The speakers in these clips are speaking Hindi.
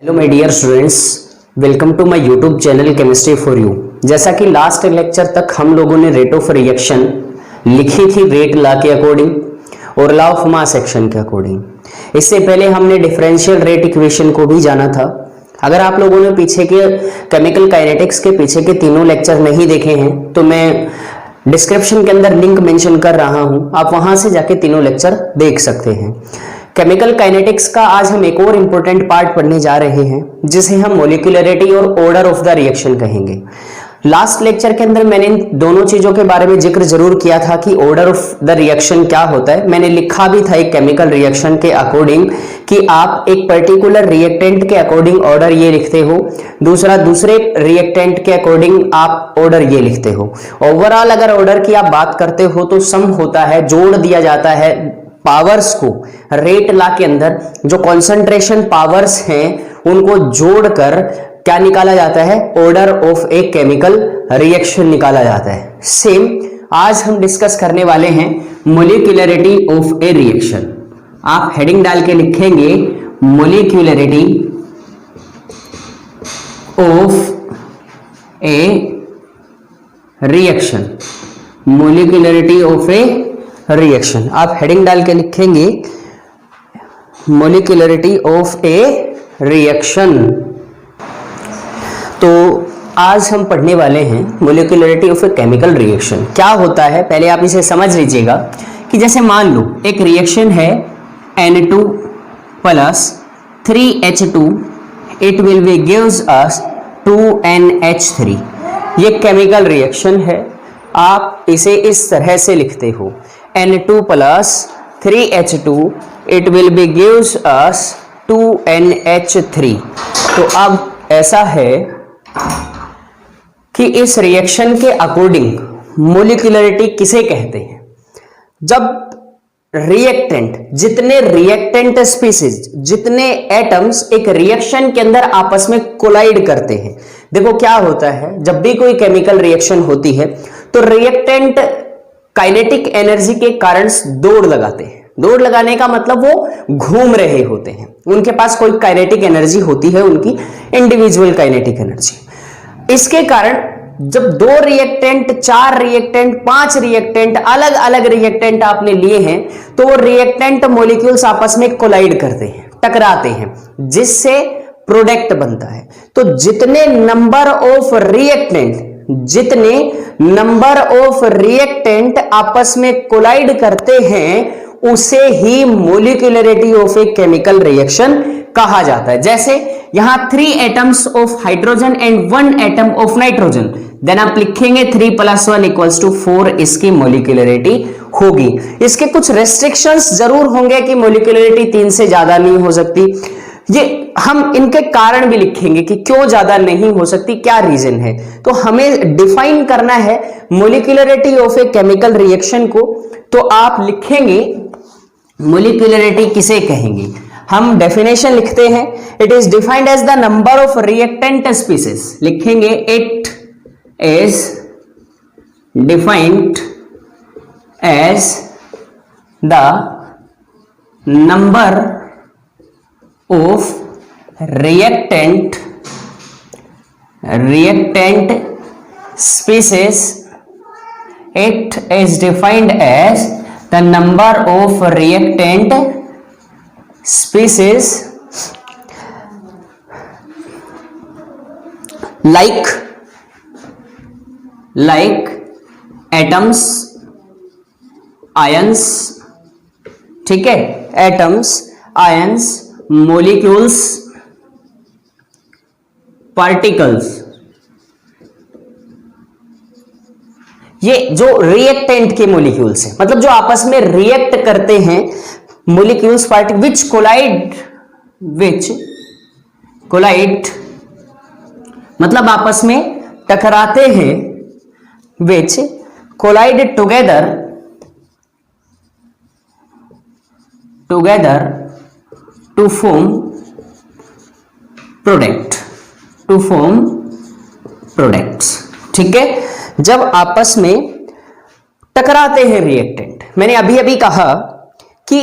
Hello my dear students, welcome to my YouTube channel chemistry for you. जैसा कि लास्ट लेक्चर तक हम लोगों ने रेट ऑफ रिएक्शन लिखी थी रेट लॉ के अकॉर्डिंग और लॉ ऑफ मास एक्शन के अकॉर्डिंग। इससे पहले हमने डिफरेंशियल रेट इक्वेशन को भी जाना था। अगर आप लोगों ने पीछे के केमिकल काइनेटिक्स के पीछे के तीनों लेक्चर नहीं देखे हैं तो मैं डिस्क्रिप्शन के अंदर लिंक मेंशन कर रहा हूं, आप वहां से जाके तीनों लेक्चर देख सकते हैं। केमिकल काइनेटिक्स का आज हम एक और इंपॉर्टेंट पार्ट पढ़ने जा रहे हैं जिसे हम मॉलिक्यूलरिटी और ऑर्डर ऑफ द रिएक्शन कहेंगे। लास्ट लेक्चर के अंदर मैंने इन दोनों चीजों के बारे में जिक्र जरूर किया था कि ऑर्डर ऑफ द रिएक्शन क्या होता है। मैंने लिखा भी था एक केमिकल रिएक्शन के अकॉर्डिंग कि आप एक पर्टिकुलर रिएक्टेंट के अकॉर्डिंग ऑर्डर ये लिखते हो, दूसरे रिएक्टेंट के अकॉर्डिंग आप ऑर्डर ये लिखते हो। ओवरऑल अगर ऑर्डर की आप बात करते हो तो सम होता है, जोड़ दिया जाता है पावर्स को। रेट लॉ के अंदर जो कॉन्सेंट्रेशन पावर्स हैं उनको जोड़कर क्या निकाला जाता है, order of a chemical reaction निकाला जाता है। सेम आज हम डिस्कस करने वाले हैं मॉलिक्यूलरिटी ऑफ ए रिएक्शन। आप हेडिंग डाल के लिखेंगे molecularity of a reaction, molecularity of a reaction. आप हेडिंग डाल के लिखेंगे मॉलिक्यूलरिटी ऑफ ए रिएक्शन। तो आज हम पढ़ने वाले हैं molecularity of a chemical reaction. क्या होता है पहले आप इसे समझ लीजिएगा कि जैसे मान लो एक रिएक्शन है N2 plus 3H2, it will be gives us 2NH3। ये केमिकल रिएक्शन है। आप इसे इस तरह से लिखते हो N2 plus 3H2, it will be gives us 2NH3। तो अब ऐसा है कि इस रिएक्शन के अकॉर्डिंग मॉलिक्यूलरिटी किसे कहते हैं? जब रिएक्टेंट, जितने रिएक्टेंट स्पीसीज, जितने एटम्स एक रिएक्शन के अंदर आपस में कोलाइड करते हैं। देखो क्या होता है, जब भी कोई केमिकल रिएक्शन होती है तो रिएक्टेंट काइनेटिक एनर्जी के कारण दौड़ लगाते हैं। दौड़ लगाने का मतलब वो घूम रहे होते हैं, उनके पास कोई काइनेटिक एनर्जी होती है, उनकी इंडिविजुअल काइनेटिक एनर्जी। इसके कारण जब 2 रिएक्टेंट, 4 रिएक्टेंट, 5 रिएक्टेंट, अलग अलग रिएक्टेंट आपने लिए हैं तो वो रिएक्टेंट मॉलिक्यूल्स आपस में कोलाइड करते हैं, टकराते हैं, जिससे प्रोडक्ट बनता है। तो जितने नंबर ऑफ रिएक्टेंट आपस में कोलाइड करते हैं उसे ही molecularity of a chemical reaction कहा जाता है। जैसे यहां 3 atoms of hydrogen and 1 atom of nitrogen, then आप लिखेंगे 3 + 1 = 4, इसकी मॉलिक्यूलरिटी होगी। इसके कुछ रेस्ट्रिक्शंस जरूर होंगे कि मॉलिक्यूलरिटी 3 से ज्यादा नहीं हो सकती। ये हम इनके कारण भी लिखेंगे कि क्यों ज्यादा नहीं हो सकती, क्या रीजन है। तो हमें डिफाइन करना है molecularity of a chemical reaction को। तो आप लिखेंगे मॉलिक्यूलरिटी किसे कहेंगे। हम डेफिनेशन लिखते हैं, it is defined as the number of reactant species. लिखेंगे it is defined as the number of reactant species. It is defined as the number of reactant species like atoms, ions, ठीक है, atoms, ions, molecules, particles। ये जो रिएक्टेंट के मॉलिक्यूल्स हैं, मतलब जो आपस में रिएक्ट करते हैं, मॉलिक्यूल्स विच कोलाइड मतलब आपस में टकराते हैं, which collide together to form products। ठीक है, जब आपस में टकराते हैं रिएक्टेंट। मैंने अभी कहा कि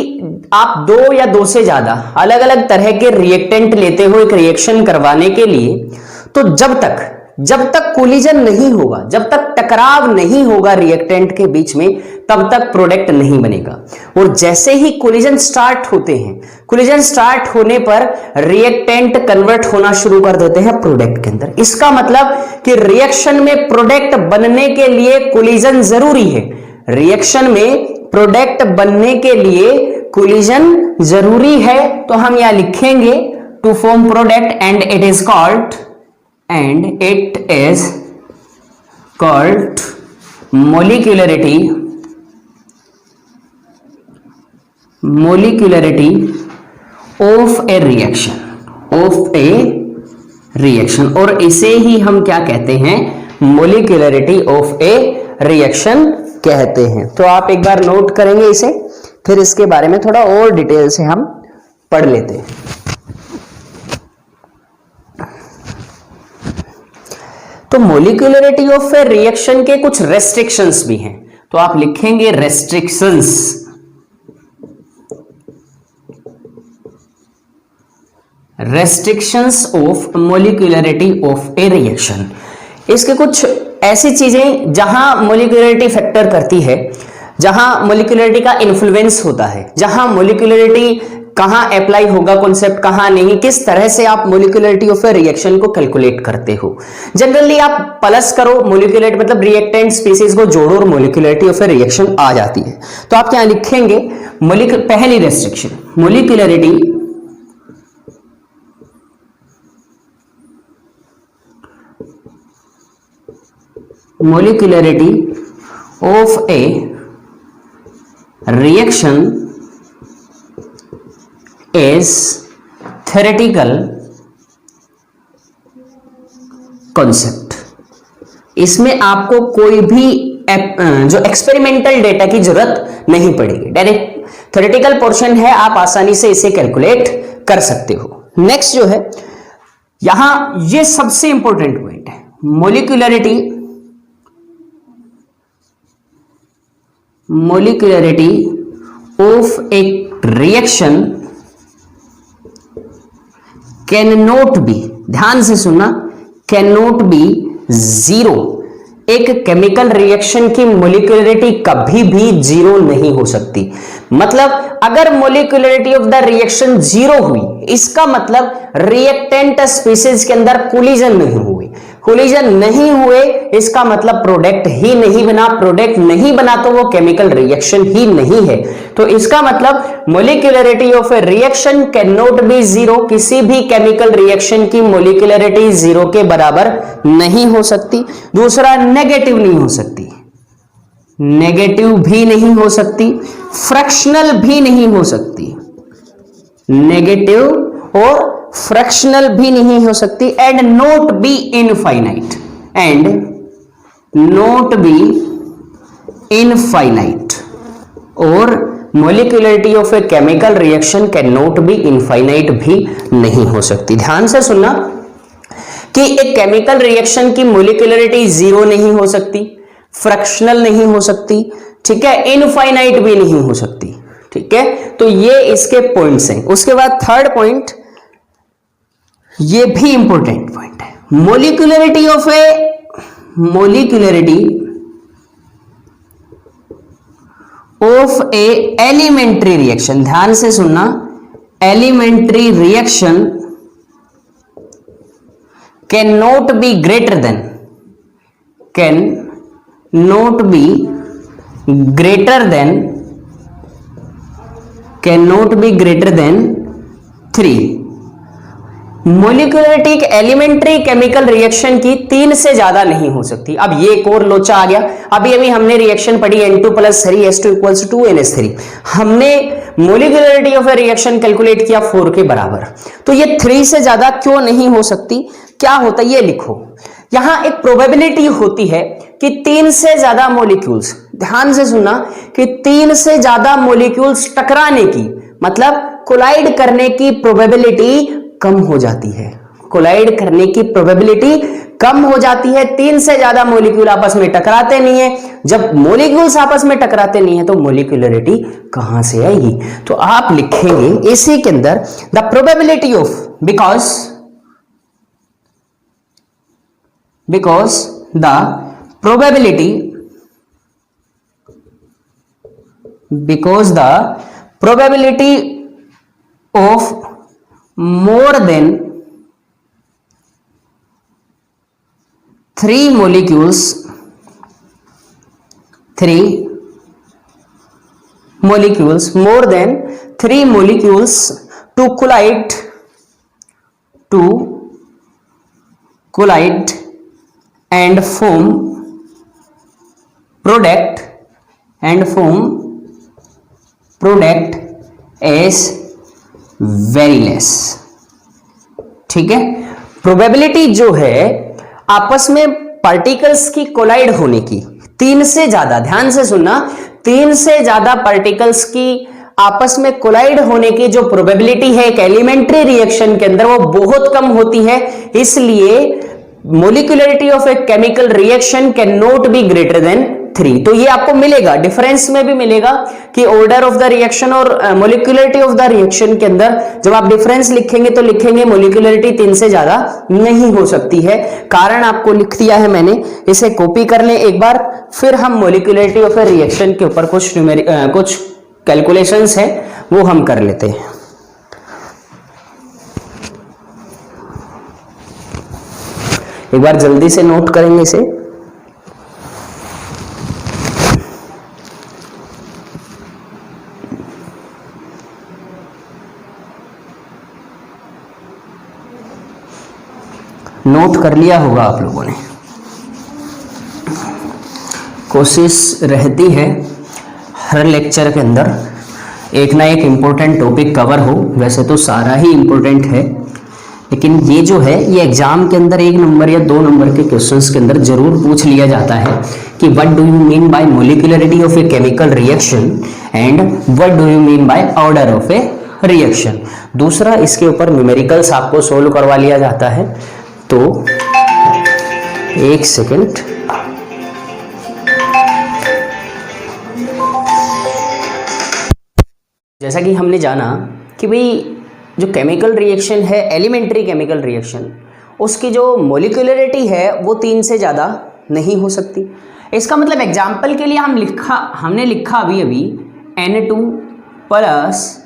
आप दो या दो से ज्यादा अलग अलग तरह के रिएक्टेंट लेते हो एक रिएक्शन करवाने के लिए, तो जब तक कोलिजन नहीं होगा, जब तक टकराव नहीं होगा रिएक्टेंट के बीच में, तब तक प्रोडक्ट नहीं बनेगा। और जैसे ही कोलिजन स्टार्ट होते हैं, कोलिजन स्टार्ट होने पर रिएक्टेंट कन्वर्ट होना शुरू कर देते हैं प्रोडक्ट के अंदर। इसका मतलब कि रिएक्शन में प्रोडक्ट बनने के लिए कोलिजन जरूरी है। रिएक्शन में प्रोडक्ट बनने के लिए कोलिजन जरूरी है, तो हम यहां लिखेंगे to form product and it is called molecularity of a reaction, और इसे ही हम क्या कहते हैं, मोलिकुलरिटी ऑफ ए रिएक्शन कहते हैं। तो आप एक बार नोट करेंगे इसे, फिर इसके बारे में थोड़ा और डिटेल से हम पढ़ लेते हैं। तो मोलिकुलरिटी ऑफ ए रिएक्शन के कुछ रेस्ट्रिक्शंस भी हैं, तो आप लिखेंगे restrictions of molecularity of a reaction. इसके कुछ ऐसी चीजें जहां मोलिकुलरिटी फैक्टर करती है, जहां मोलिकुलरिटी का इन्फ्लुएंस होता है, जहां मोलिकुलरिटी कहां अप्लाई होगा कॉन्सेप्ट, कहां नहीं, किस तरह से आप मोलिकुलरिटी ऑफ ए रिएक्शन को कैलकुलेट करते हो। जनरली आप प्लस करो मोलिकुलरिटी, मतलब रिएक्टेंट स्पीसीज को जोड़ो और मोलिकुलरिटी ऑफ ए रिएक्शन आ जाती है। तो आप क्या लिखेंगे, पहली restriction, molecularity of a reaction is theoretical concept. इसमें आपको कोई भी जो एक्सपेरिमेंटल डेटा की जरूरत नहीं पड़ेगी, डायरेक्ट थ्योरेटिकल पोर्शन है, आप आसानी से इसे कैलकुलेट कर सकते हो। नेक्स्ट जो है, यहां ये सबसे इंपॉर्टेंट पॉइंट है, molecularity of a reaction can not B, ध्यान से सुनना, कैन नॉट बी जीरो। एक केमिकल रिएक्शन की मोलिकुलरिटी कभी भी जीरो नहीं हो सकती। मतलब अगर molecularity of the reaction zero हुई, इसका मतलब रिएक्टेंट स्पीसीज के अंदर कोलिजन नहीं हुए। कोलिजन नहीं हुए इसका मतलब प्रोडक्ट ही नहीं बना, प्रोडक्ट नहीं बना तो वो केमिकल रिएक्शन ही नहीं है। तो इसका मतलब molecularity of a reaction can not B zero, किसी भी केमिकल रिएक्शन की मोलिकुलरिटी जीरो के बराबर नहीं हो सकती। दूसरा, नेगेटिव नहीं हो सकती, नेगेटिव भी नहीं हो सकती, फ्रैक्शनल भी नहीं हो सकती, नेगेटिव और फ्रैक्शनल भी नहीं हो सकती, एंड नॉट बी इनफाइनाइट, और molecularity of a chemical reaction can not B infinite भी नहीं हो सकती। ध्यान से सुनना कि एक केमिकल रिएक्शन की मोलिकुलरिटी जीरो नहीं हो सकती, फ्रैक्शनल नहीं हो सकती, ठीक है, इनफाइनाइट भी नहीं हो सकती, ठीक है। तो ये इसके पॉइंट्स हैं। उसके बाद थर्ड पॉइंट, ये भी इंपॉर्टेंट पॉइंट है, molecularity of a elementary reaction. ध्यान से सुनना, elementary reaction can not be greater than 3। Molecularity elementary chemical reaction की 3 से ज्यादा नहीं हो सकती। अब ये एक और लोचा आ गया। अभी हमने रिएक्शन पढ़ी N2 + 3H2 = 2NH3। हमने molecularity of a reaction calculate किया 4 के बराबर। तो ये 3 से ज्यादा क्यों नहीं हो सकती, क्या होता है ये लिखो। यहां एक प्रोबेबिलिटी होती है कि 3 से ज्यादा मॉलिक्यूल्स, ध्यान से सुनना, कि 3 से ज्यादा मॉलिक्यूल्स टकराने की, मतलब कोलाइड करने की प्रोबेबिलिटी कम हो जाती है। कोलाइड करने की प्रोबेबिलिटी कम हो जाती है, 3 से ज्यादा मॉलिक्यूल आपस में टकराते नहीं है। जब मॉलिक्यूल्स आपस में टकराते नहीं है तो मॉलिक्यूलरिटी कहां से आएगी? तो आप लिखेंगे इसी के अंदर the probability of, because the probability of more than 3 molecules more than 3 molecules to collide and form product is very less। ठीक है, प्रोबेबिलिटी जो है आपस में पार्टिकल्स की कोलाइड होने की, 3 से ज्यादा, ध्यान से सुनना, 3 से ज्यादा पार्टिकल्स की आपस में कोलाइड होने की जो प्रोबेबिलिटी है एक एलिमेंट्री रिएक्शन के अंदर वो बहुत कम होती है। इसलिए molecularity of a chemical reaction can not be greater than 3। तो ये आपको मिलेगा, डिफरेंस में भी मिलेगा कि ऑर्डर ऑफ द रिएक्शन और मोलिकुलरिटी ऑफ द रिएक्शन के अंदर जब आप डिफरेंस लिखेंगे तो लिखेंगे मोलिकुलरिटी 3 से ज्यादा नहीं हो सकती है। कारण आपको लिख दिया है मैंने, इसे कॉपी कर लें एक बार, फिर हम मोलिकुलरिटी ऑफ ए रिएक्शन के ऊपर कुछ कैलकुलेशंस है वो हम कर लेते हैं। एक बार जल्दी से नोट करेंगे इसे। नोट कर लिया होगा आप लोगों ने। कोशिश रहती है हर लेक्चर के अंदर एक ना एक इम्पोर्टेंट टॉपिक कवर हो। वैसे तो सारा ही इम्पोर्टेंट है, लेकिन ये जो है ये एग्जाम के अंदर 1 नंबर या 2 नंबर के क्वेश्चंस के अंदर जरूर पूछ लिया जाता है कि what do you mean by molecularity of a chemical reaction and what do you mean by order of a reaction. दूसरा, इसके ऊपर न्यूमेरिकल्स आपको सोल्व करवा लिया जाता है। तो एक सेकेंड, जैसा कि हमने जाना कि भाई जो केमिकल रिएक्शन है, एलिमेंट्री केमिकल रिएक्शन, उसकी जो मोलिकुलरिटी है वो 3 से ज़्यादा नहीं हो सकती। इसका मतलब एग्जाम्पल के लिए हमने लिखा अभी N2 plus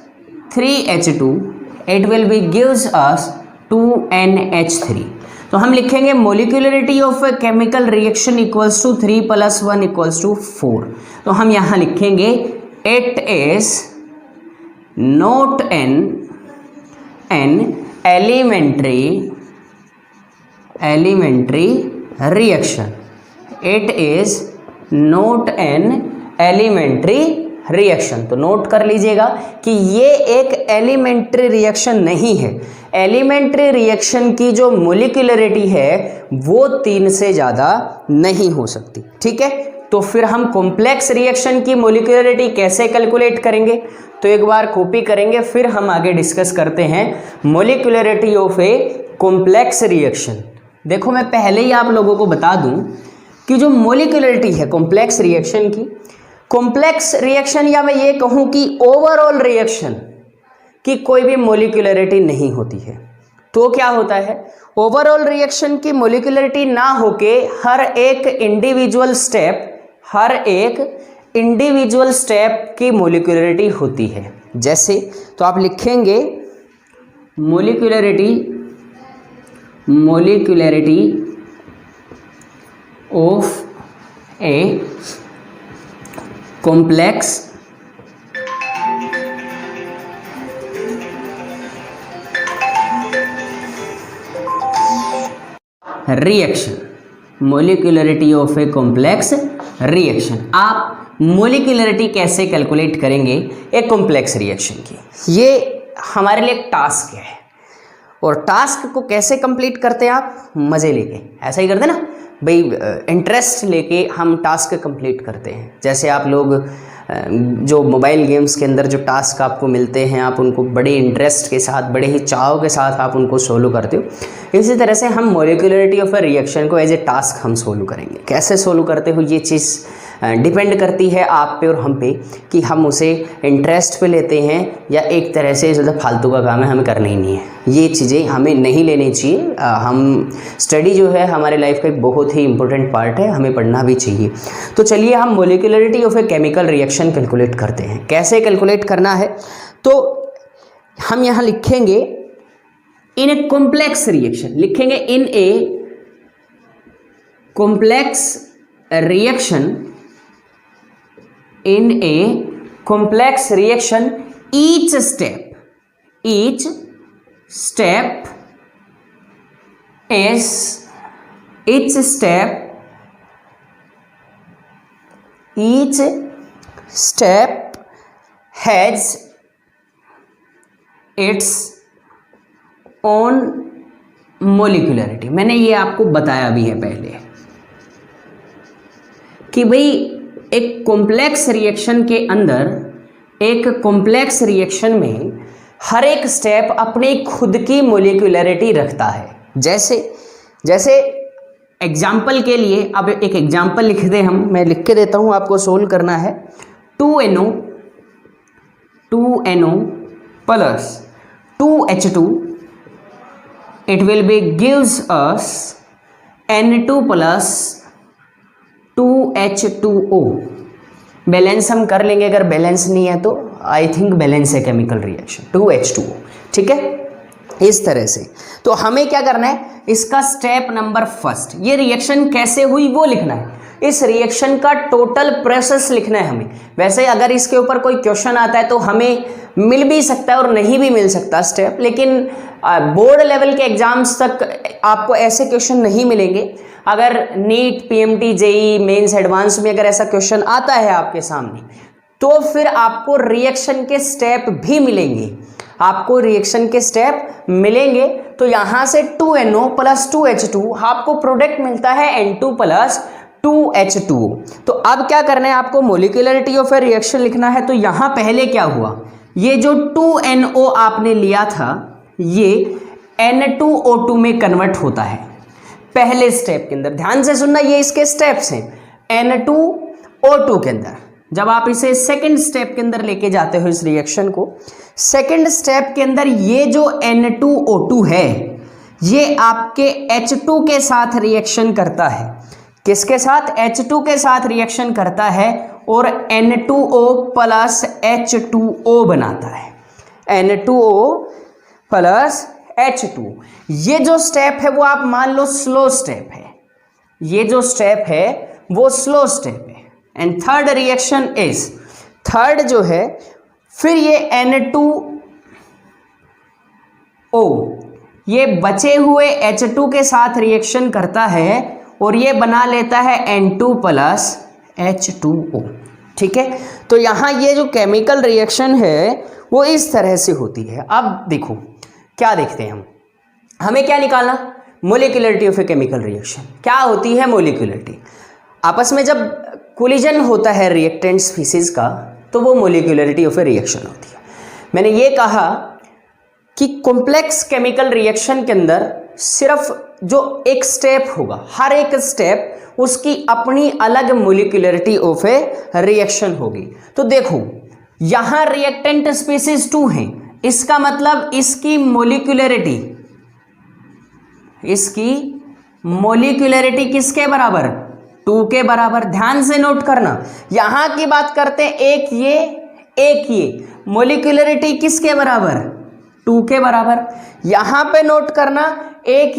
3H2 it will be gives us 2NH3। तो हम लिखेंगे molecularity of a chemical reaction equals to 3 + 1 = 4। तो हम यहाँ लिखेंगे it is not an elementary reaction। It is not an elementary reaction। तो नोट कर लीजिएगा कि ये एक एलिमेंट्री रिएक्शन नहीं है। एलिमेंट्री रिएक्शन की जो मोलिकुलरिटी है वो 3 से ज़्यादा नहीं हो सकती। ठीक है, तो फिर हम कॉम्प्लेक्स रिएक्शन की मोलिकुलरिटी कैसे कैलकुलेट करेंगे? तो एक बार कॉपी करेंगे, फिर हम आगे डिस्कस करते हैं molecularity of A complex reaction. देखो, मैं पहले ही आप लोगों को बता दूं कि जो मोलिकुलरिटी है कॉम्प्लेक्स रिएक्शन की, कॉम्प्लेक्स रिएक्शन या मैं ये कहूं कि ओवरऑल रिएक्शन की कोई भी मोलिकुलरिटी नहीं होती है। तो क्या होता है, ओवरऑल रिएक्शन की मोलिकुलरिटी ना होके हर एक इंडिविजुअल स्टेप की मोलिकुलरिटी होती है। जैसे, तो आप लिखेंगे molecularity of A complex reaction, molecularity of A complex reaction. आप मोलिकुलरिटी कैसे कैलकुलेट करेंगे एक कॉम्प्लेक्स रिएक्शन की, ये हमारे लिए एक टास्क है। और टास्क को कैसे कंप्लीट करते हैं आप? मज़े लेके, ऐसा ही करते ना भाई, इंटरेस्ट लेके हम टास्क कंप्लीट करते हैं। जैसे आप लोग जो मोबाइल गेम्स के अंदर जो टास्क आपको मिलते हैं, आप उनको बड़े इंटरेस्ट के साथ, बड़े ही चाव के साथ आप उनको सोल्व करते हो। इसी तरह से हम मोलिकुलरिटी ऑफ अ रिएक्शन को एज ए टास्क हम सोल्व करेंगे। कैसे सोल्व करते हो ये चीज़ डिपेंड करती है आप पे और हम पे, कि हम उसे इंटरेस्ट पे लेते हैं या एक तरह से ज़्यादा फालतू का काम है, हमें करना ही नहीं है। ये चीज़ें हमें नहीं लेनी चाहिए। हम स्टडी जो है हमारे लाइफ का एक बहुत ही इंपॉर्टेंट पार्ट है, हमें पढ़ना भी चाहिए। तो चलिए हम molecularity of a chemical reaction calculate करते हैं। कैसे कैलकुलेट करना है, तो हम यहाँ लिखेंगे इन ए कॉम्प्लेक्स रिएक्शन, लिखेंगे in a complex reaction, in a complex reaction each step is each step has its own molecularity। मैंने ये आपको बताया भी है पहले कि भाई एक कॉम्प्लेक्स रिएक्शन के अंदर, एक कॉम्प्लेक्स रिएक्शन में हर एक स्टेप अपनी खुद की मोलिकुलरिटी रखता है। जैसे एग्जाम्पल के लिए, अब एक एग्जाम्पल लिख दे हम, मैं लिख के देता हूँ, आपको सोल्व करना है। 2NO plus 2H2 it will be gives us N2 plus 2H2O। Balance हम कर लेंगे, अगर बैलेंस नहीं है तो आई थिंक बैलेंस है केमिकल रिएक्शन, 2H2O। ठीक है, इस तरह से। तो हमें क्या करना है, इसका स्टेप नंबर फर्स्ट, ये रिएक्शन कैसे हुई वो लिखना है। इस रिएक्शन का टोटल प्रोसेस लिखना है हमें। वैसे अगर इसके ऊपर कोई क्वेश्चन आता है तो हमें मिल भी सकता है और नहीं भी मिल सकता स्टेप, लेकिन बोर्ड लेवल के एग्जाम्स तक आपको ऐसे क्वेश्चन नहीं मिलेंगे। अगर NEET, PMT, JEE mains, advance में अगर ऐसा क्वेश्चन आता है आपके सामने, तो फिर आपको रिएक्शन के स्टेप भी मिलेंगे, आपको रिएक्शन के स्टेप मिलेंगे। तो यहाँ से 2NO प्लस 2H2 आपको प्रोडक्ट मिलता है N2 प्लस 2H2O। तो अब क्या करना है, आपको मोलिकुलरिटी ऑफ ए रिएक्शन लिखना है। तो यहाँ पहले क्या हुआ, ये जो 2NO आपने लिया था ये N2O2 में कन्वर्ट होता है पहले स्टेप के अंदर। ध्यान से सुनना, ये इसके स्टेप्स हैं। N2O2 के अंदर जब आप इसे सेकंड स्टेप के अंदर लेके जाते हो इस रिएक्शन को, सेकंड स्टेप के अंदर ये जो N2O2 है ये आपके H2 के साथ रिएक्शन करता है। किसके साथ? H2 के साथ रिएक्शन करता है और N2O प्लस H2O बनाता है, N2O प्लस H2। ये जो स्टेप है वो आप मान लो स्लो स्टेप है, ये जो स्टेप है वो स्लो स्टेप है। And third reaction is, third जो है फिर ये N2O ये बचे हुए H2 के साथ रिएक्शन करता है और ये बना लेता है N2 प्लस H2O। ठीक है, तो यहाँ ये जो केमिकल रिएक्शन है वो इस तरह से होती है। अब देखो क्या देखते हैं हम, हमें क्या निकालना, molecularity of a chemical reaction. क्या होती है मोलिकुलरिटी? आपस में जब कोलिजन होता है रिएक्टेंट स्पीसीज का तो वो मोलिकुलरिटी ऑफ ए रिएक्शन होती है। मैंने ये कहा कि कॉम्प्लेक्स केमिकल रिएक्शन के अंदर सिर्फ जो एक स्टेप होगा, हर एक स्टेप उसकी अपनी अलग मोलिकुलरिटी ऑफ ए रिएक्शन होगी। तो देखो यहां रिएक्टेंट स्पीसीज 2 हैं, इसका मतलब इसकी मोलिकुलरिटी किसके बराबर? 2 के बराबर। ध्यान से नोट करना, यहां की बात करते हैं एक ये मोलिकुलरिटी किसके बराबर? 2 के बराबर। यहां पे नोट करना एक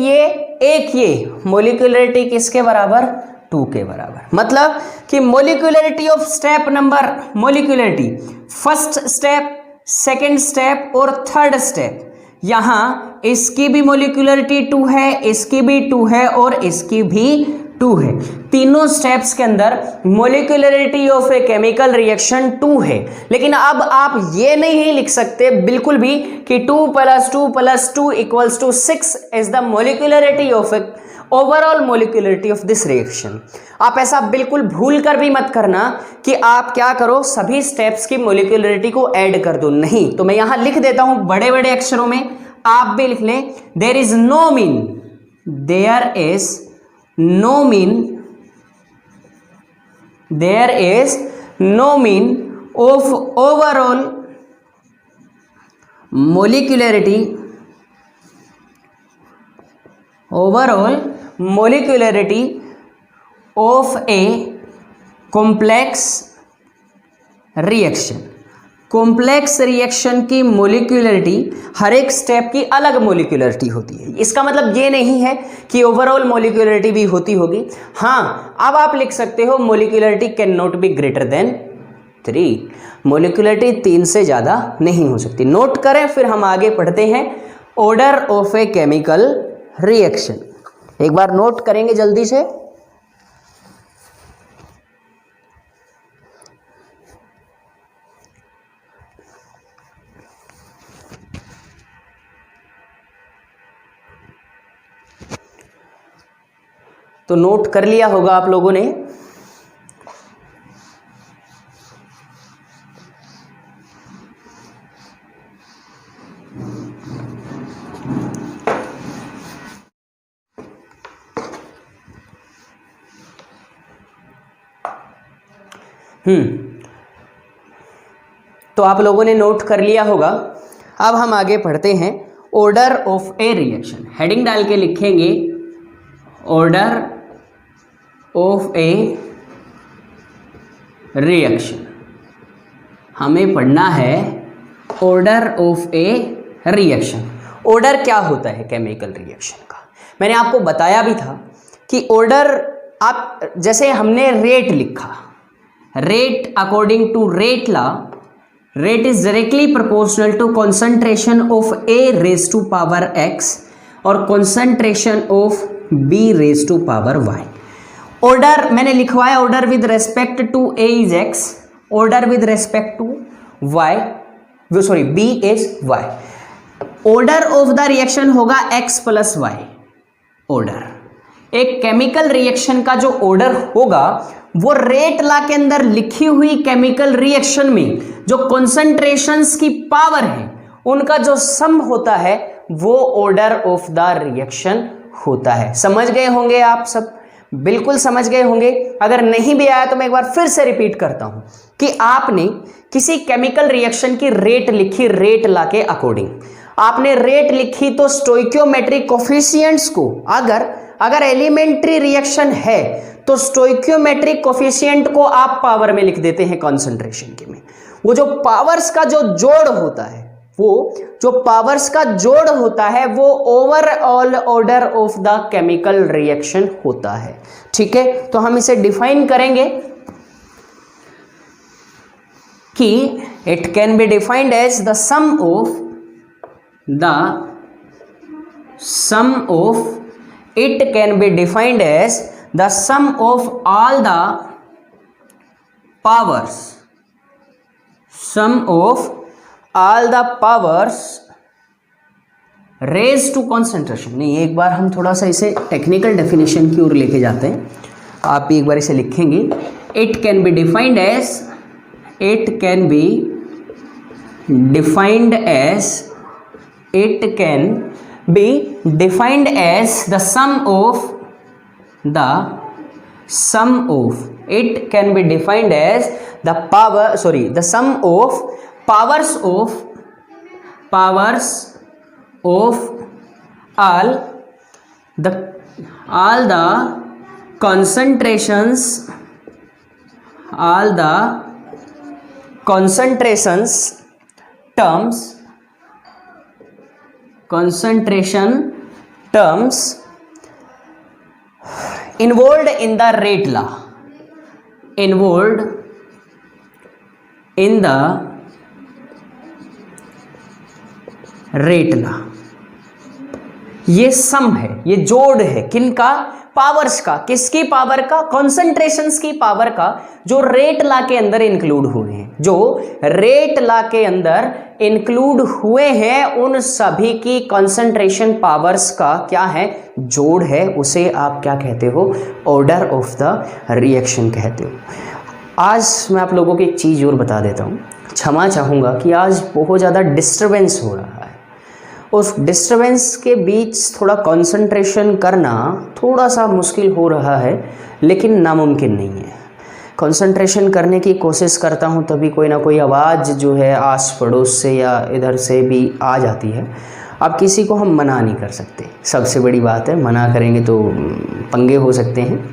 ये मोलिकुलरिटी किसके बराबर? 2 के बराबर। मतलब कि molecularity of step number, molecularity first step, second step और थर्ड स्टेप, यहाँ इसकी भी मोलिकुलरिटी 2 है, इसकी भी 2 है और इसकी भी 2 है। तीनों स्टेप्स के अंदर molecularity of a chemical reaction 2 है। लेकिन अब आप ये नहीं लिख सकते बिल्कुल भी कि 2 + 2 + 2 = 6 is the molecularity overall molecularity of this reaction. आप ऐसा बिल्कुल भूल कर भी मत करना कि आप क्या करो, सभी स्टेप्स की मोलिकुलरिटी को ऐड कर दो, नहीं। तो मैं यहां लिख देता हूं बड़े बड़े अक्षरों में, आप भी लिख लें, there is no mean, there is no mean, there is no mean of overall molecularity, overall molecularity of a complex reaction। Complex reaction की मोलिकुलरिटी, हर एक स्टेप की अलग मोलिकुलरिटी होती है। इसका मतलब ये नहीं है कि ओवरऑल मोलिकुलरिटी भी होती होगी। हाँ, अब आप लिख सकते हो molecularity can not be greater than 3। Molecularity 3 से ज़्यादा नहीं हो सकती। नोट करें, फिर हम आगे पढ़ते हैं order of a chemical reaction. एक बार नोट करेंगे जल्दी से। तो नोट कर लिया होगा आप लोगों ने। तो आप लोगों ने नोट कर लिया होगा। अब हम आगे पढ़ते हैं order of a reaction. Heading डाल के लिखेंगे ऑर्डर ऑफ ए रिएक्शन। हमें पढ़ना है order of a reaction. Order क्या होता है केमिकल रिएक्शन का? मैंने आपको बताया भी था कि ऑर्डर, आप जैसे हमने रेट लिखा, rate according to rate law, rate is directly proportional to concentration of A raise to power X और concentration of B raise to power Y. Order मैंने लिखवाया, order with respect to A is X, order with respect to Y, sorry B is Y. Order of the reaction होगा एक्स प्लस वाई। ऑर्डर, एक केमिकल रिएक्शन का जो ऑर्डर होगा वो रेट लॉ के अंदर लिखी हुई केमिकल रिएक्शन में जो कॉन्सेंट्रेशंस की पावर है उनका जो सम होता है वो ऑर्डर ऑफ द रिएक्शन होता है। समझ गए होंगे आप सब? बिल्कुल समझ गए होंगे। अगर नहीं भी आया तो मैं एक बार फिर से रिपीट करता हूं कि आपने किसी केमिकल रिएक्शन की रेट लिखी, रेट लॉ के अकॉर्डिंग आपने रेट लिखी, तो स्टोइकियोमेट्रिक कोफिशिएंट्स को, अगर एलिमेंट्री रिएक्शन है तो स्टोइकियोमेट्रिक कोफिशिएंट को आप पावर में लिख देते हैं कॉन्सेंट्रेशन के में। वो जो पावर्स का जो जोड़ होता है, वो जो पावर्स का जोड़ होता है वो overall order of the chemical reaction होता है। ठीक है, तो हम इसे डिफाइन करेंगे कि it can be defined as the sum of it can be defined as the sum of all the powers, sum of all the powers raised to concentration। नहीं, एक बार हम थोड़ा सा इसे टेक्निकल डेफिनेशन की ओर लेके जाते हैं। आप भी एक बार इसे लिखेंगे, it can be defined as, it can be defined as, it can be defined as the sum of, it can be defined as the the sum of powers of all the concentrations, concentration terms involved in the rate law, involved in the rate law। ये सम है, ये जोड़ है, किनका? पावर्स का, किसकी पावर का, कॉन्सेंट्रेशंस की पावर का, जो रेट लॉ के अंदर इंक्लूड हुए हैं, जो रेट लॉ के अंदर इंक्लूड हुए हैं, उन सभी की कॉन्सेंट्रेशन पावर्स का क्या है, जोड़ है। उसे आप क्या कहते हो, ऑर्डर ऑफ द रिएक्शन कहते हो। आज मैं आप लोगों को एक चीज़ और बता देता हूँ, क्षमा चाहूँगा कि आज बहुत ज़्यादा डिस्टर्बेंस हो रहा है। उस डिस्टर्बेंस के बीच थोड़ा कंसंट्रेशन करना थोड़ा सा मुश्किल हो रहा है, लेकिन नामुमकिन नहीं है। कंसंट्रेशन करने की कोशिश करता हूँ तभी कोई ना कोई आवाज़ जो है आस पड़ोस से या इधर से भी आ जाती है। अब किसी को हम मना नहीं कर सकते, सबसे बड़ी बात है, मना करेंगे तो पंगे हो सकते हैं।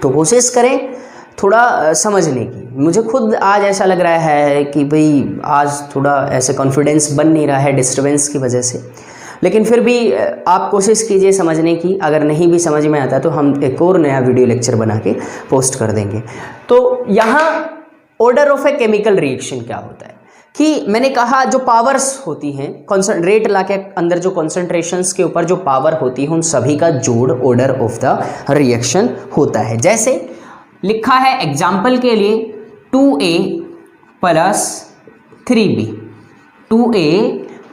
तो कोशिश करें थोड़ा समझने की। मुझे खुद आज ऐसा लग रहा है कि भाई आज थोड़ा ऐसे कॉन्फिडेंस बन नहीं रहा है डिस्टर्बेंस की वजह से, लेकिन फिर भी आप कोशिश कीजिए समझने की। अगर नहीं भी समझ में आता तो हम एक और नया वीडियो लेक्चर बना के पोस्ट कर देंगे। तो यहाँ order of a chemical reaction क्या होता है कि मैंने कहा जो पावर्स होती हैं, रेट लॉ के अंदर जो कॉन्सेंट्रेशंस के ऊपर जो पावर होती है, उन सभी का जोड़ ऑर्डर ऑफ द रिएक्शन होता है। जैसे लिखा है एग्जाम्पल के लिए 2A plus 3B, 2A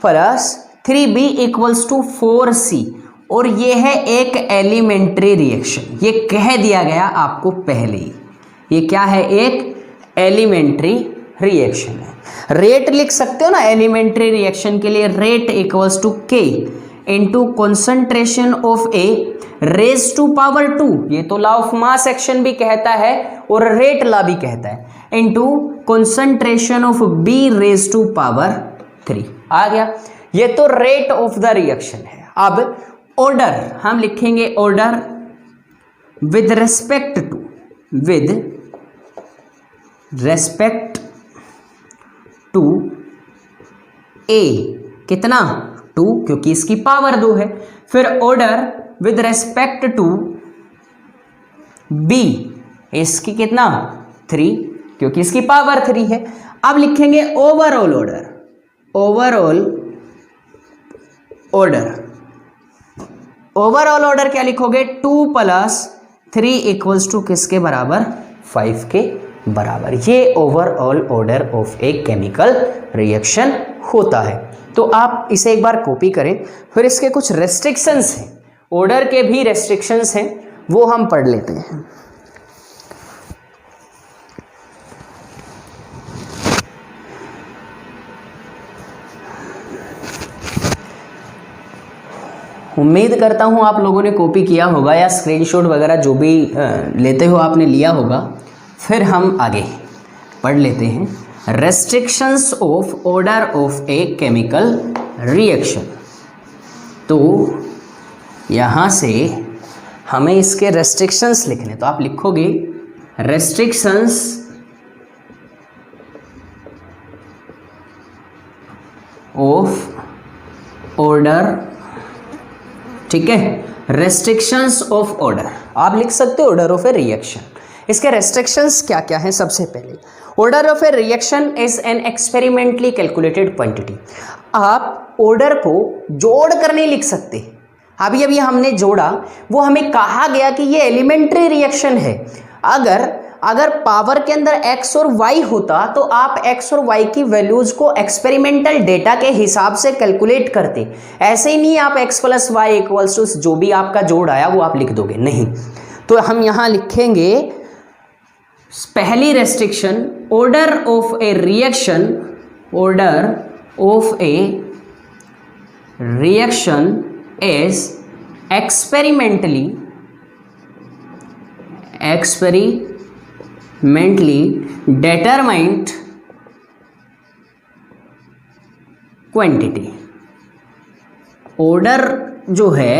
plus 3B equals to 4C, और ये है एक एलिमेंट्री रिएक्शन। ये कह दिया गया आपको पहले ही, ये क्या है, एक एलिमेंट्री रिएक्शन है। रेट लिख सकते हो ना एलिमेंट्री रिएक्शन के लिए, rate equals to K into concentration of A raise to power 2, ये तो लॉ ऑफ मास एक्शन भी कहता है और रेट लॉ भी कहता है, into concentration of B raise to power 3। आ गया, ये तो रेट ऑफ द रिएक्शन है। अब ऑर्डर हम लिखेंगे, order with respect to, with respect to A, कितना, 2, क्योंकि इसकी पावर 2 है। फिर order with respect to B, इसकी कितना, 3, क्योंकि इसकी पावर 3 है। अब लिखेंगे overall order, overall order, overall order क्या लिखोगे, 2 प्लस 3 इक्वल्स टू किसके बराबर, 5 के बराबर। ये overall order of a chemical reaction होता है। तो आप इसे एक बार कॉपी करें। फिर इसके कुछ रेस्ट्रिक्शंस हैं, ऑर्डर के भी रेस्ट्रिक्शंस हैं, वो हम पढ़ लेते हैं। उम्मीद करता हूँ आप लोगों ने कॉपी किया होगा या स्क्रीनशॉट वगैरह जो भी लेते हो आपने लिया होगा। फिर हम आगे पढ़ लेते हैं, restrictions of order of a chemical reaction. तो यहाँ से हमें इसके रेस्ट्रिक्शंस लिखने, तो आप लिखोगे रेस्ट्रिक्शंस ऑफ ऑर्डर, ठीक है, रेस्ट्रिक्शंस ऑफ ऑर्डर आप लिख सकते हो, ऑर्डर ऑफ ए रिएक्शन। इसके रेस्ट्रिक्शंस क्या क्या हैं, सबसे पहले order of a reaction is an experimentally calculated quantity. आप ऑर्डर को जोड़ कर नहीं लिख सकते। अभी अभी हमने जोड़ा, वो हमें कहा गया कि ये एलिमेंट्री रिएक्शन है। अगर पावर के अंदर x और y होता तो आप x और y की वैल्यूज को एक्सपेरिमेंटल डेटा के हिसाब से कैलकुलेट करते। ऐसे ही नहीं आप x plus y equals to जो भी आपका जोड़ आया वो आप लिख दोगे, नहीं। तो हम यहाँ लिखेंगे पहली restriction, order of a reaction, order of a reaction is experimentally determined quantity. Order जो है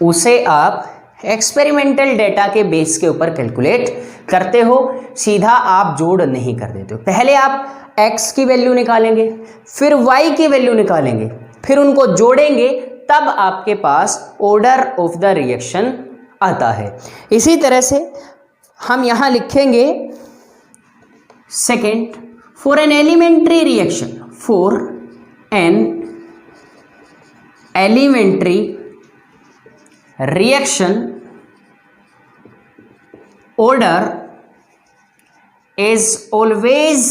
उसे आप एक्सपेरिमेंटल डेटा के बेस के ऊपर कैलकुलेट करते हो, सीधा आप जोड़ नहीं कर देते हो। पहले आप x की वैल्यू निकालेंगे, फिर y की वैल्यू निकालेंगे, फिर उनको जोड़ेंगे, तब आपके पास ऑर्डर ऑफ द रिएक्शन आता है। इसी तरह से हम यहां लिखेंगे second, for an elementary reaction, for an elementary reaction order is always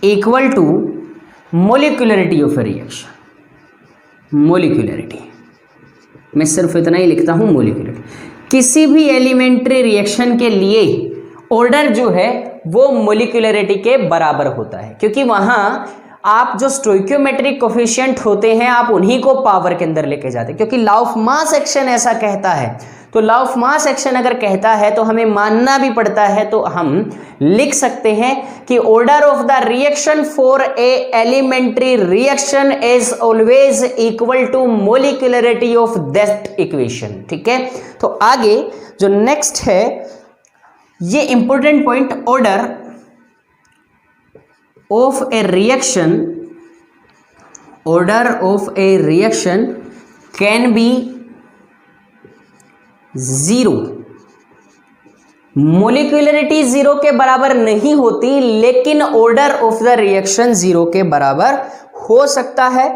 equal to molecularity of a reaction. Molecularity, मैं सिर्फ इतना ही लिखता हूं, मोलिकुलरिटी. किसी भी एलिमेंट्री रिएक्शन के लिए ऑर्डर जो है वो मोलिकुलरिटी के बराबर होता है, क्योंकि वहां आप जो स्टोइकियोमेट्रिक कोफिशिएंट होते हैं आप उन्हीं को पावर के अंदर लेके जाते हैं, क्योंकि लॉ ऑफ मास एक्शन ऐसा कहता है. तो लॉ ऑफ मास एक्शन अगर कहता है तो हमें मानना भी पड़ता है. तो हम लिख सकते हैं कि order of the reaction for a elementary reaction is always equal to molecularity of that equation. ठीक है, तो आगे जो नेक्स्ट है ये important point, order of a reaction can be zero. Molecularity zero के बराबर नहीं होती, लेकिन order of the reaction zero के बराबर हो सकता है.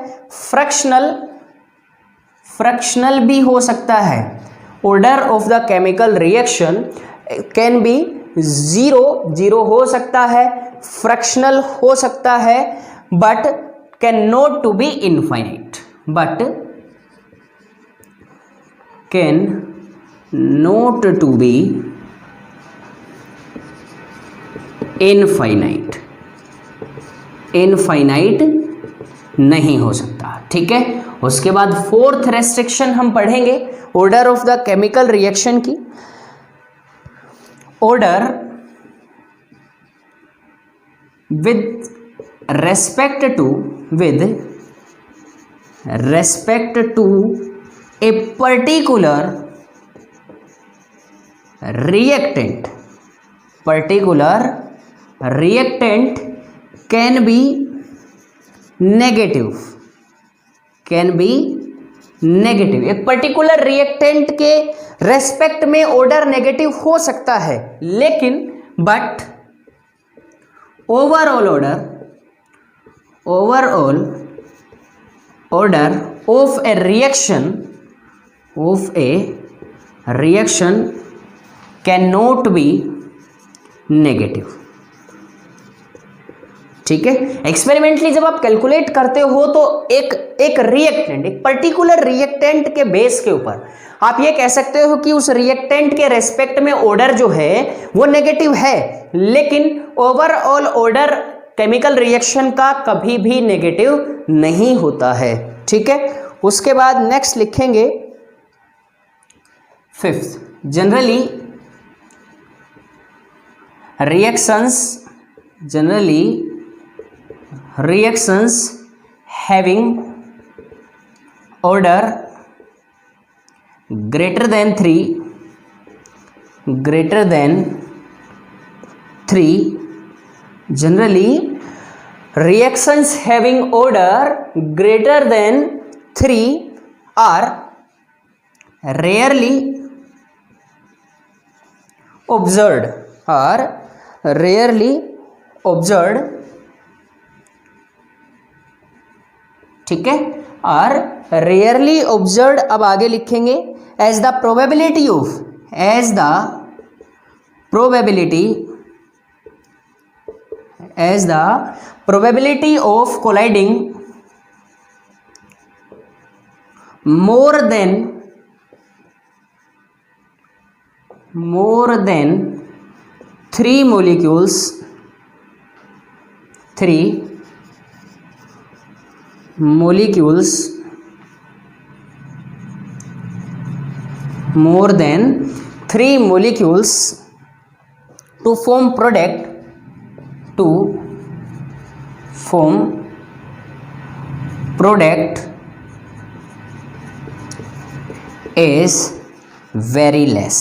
फ्रैक्शनल भी हो सकता है. Order of the chemical reaction can be zero हो सकता है, फ्रैक्शनल हो सकता है, but can not to be infinite. not to be infinite नहीं हो सकता. ठीक है, उसके बाद फोर्थ रेस्ट्रिक्शन हम पढ़ेंगे order of the chemical reaction की. Order with respect to a particular reactant can be negative. एक पर्टिकुलर रिएक्टेंट के रेस्पेक्ट में ऑर्डर नेगेटिव हो सकता है, लेकिन but overall order of a reaction can not be negative. ठीक है, एक्सपेरिमेंटली जब आप कैलकुलेट करते हो तो एक रिएक्टेंट, एक पर्टिकुलर रिएक्टेंट के बेस के ऊपर आप ये कह सकते हो कि उस रिएक्टेंट के रेस्पेक्ट में ऑर्डर जो है वो नेगेटिव है, लेकिन ओवरऑल ऑर्डर केमिकल रिएक्शन का कभी भी नेगेटिव नहीं होता है. ठीक है, उसके बाद नेक्स्ट लिखेंगे fifth, generally reactions having order greater than 3 generally reactions having order greater than 3 are rarely observed. ठीक है, आर रेयरली ऑब्जर्व्ड. अब आगे लिखेंगे as the probability of colliding more than 3 molecules more than 3 molecules to form product is very less.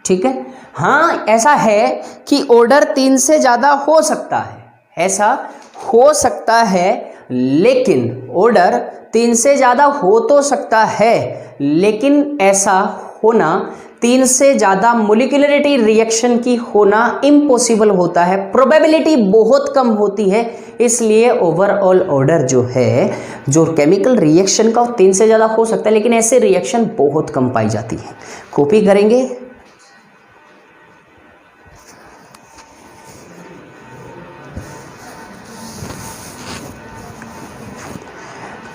ठीक है, हाँ ऐसा है कि ऑर्डर 3 से ज़्यादा हो सकता है, लेकिन ऑर्डर 3 से ज़्यादा हो तो सकता है, लेकिन ऐसा होना 3 से ज़्यादा मोलिकुलरिटी रिएक्शन की होना इम्पॉसिबल होता है. प्रोबेबिलिटी बहुत कम होती है, इसलिए ओवरऑल ऑर्डर जो है, जो केमिकल रिएक्शन का, 3 से ज़्यादा हो सकता है, लेकिन ऐसे रिएक्शन बहुत कम पाई जाती है। कॉपी करेंगे।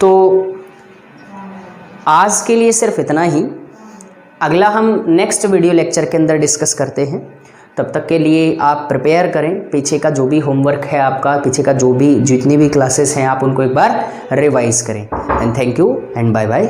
तो आज के लिए सिर्फ इतना ही। अगला हम नेक्स्ट वीडियो लेक्चर के अंदर डिस्कस करते हैं। तब तक के लिए आप प्रिपेयर करें, पीछे का जो भी होमवर्क है आपका, पीछे का जो भी जितनी भी क्लासेस हैं, आप उनको एक बार रिवाइज करें। And thank you and bye bye.